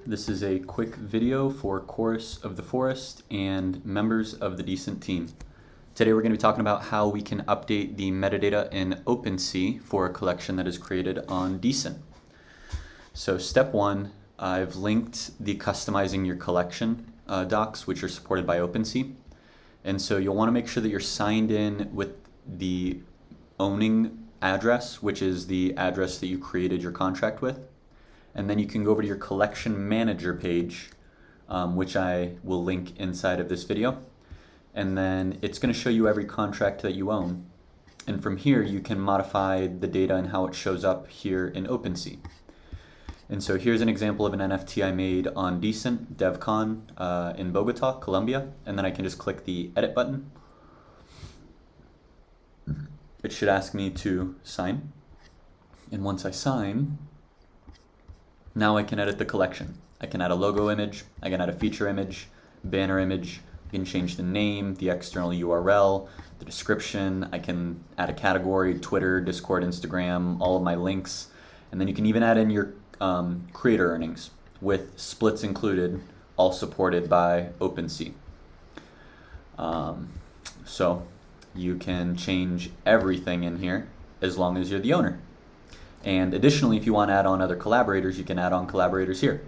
This is a quick video for Chorus of the Forest and members of the Decent team. Today we're going to be talking about how we can update the metadata in OpenSea for a collection that is created on Decent. So step one, I've linked the customizing your collection docs, which are supported by OpenSea. And so you'll want to make sure that you're signed in with the owning address, which is the address that you created your contract with. And then you can go over to your collection manager page, which I will link inside of this video. And then it's going to show you every contract that you own. And from here, you can modify the data and how it shows up here in OpenSea. And so here's an example of an NFT I made on Decent DevCon in Bogota, Colombia. And then I can just click the edit button. It should ask me to sign. And once I sign, now I can edit the collection. I can add a logo image, I can add a feature image, banner image, I can change the name, the external URL, the description, I can add a category, Twitter, Discord, Instagram, all of my links, and then you can even add in your creator earnings with splits included, all supported by OpenSea. So you can change everything in here as long as you're the owner. And additionally, if you want to add on other collaborators, you can add on collaborators here.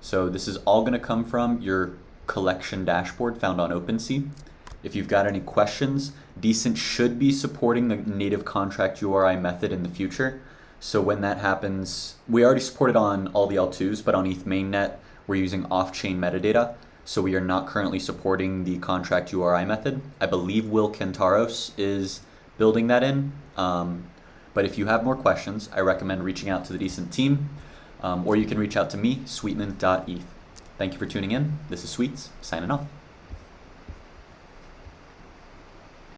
So this is all going to come from your collection dashboard found on OpenSea. If you've got any questions, Decent should be supporting the native contract URI method in the future. So when that happens, we already support it on all the L2s, but on ETH mainnet, we're using off-chain metadata. So we are not currently supporting the contract URI method. I believe Will Kentaros is building that in. But if you have more questions, I recommend reaching out to the Decent team, or you can reach out to me, sweetman.eth. Thank you for tuning in. This is Sweets, signing off.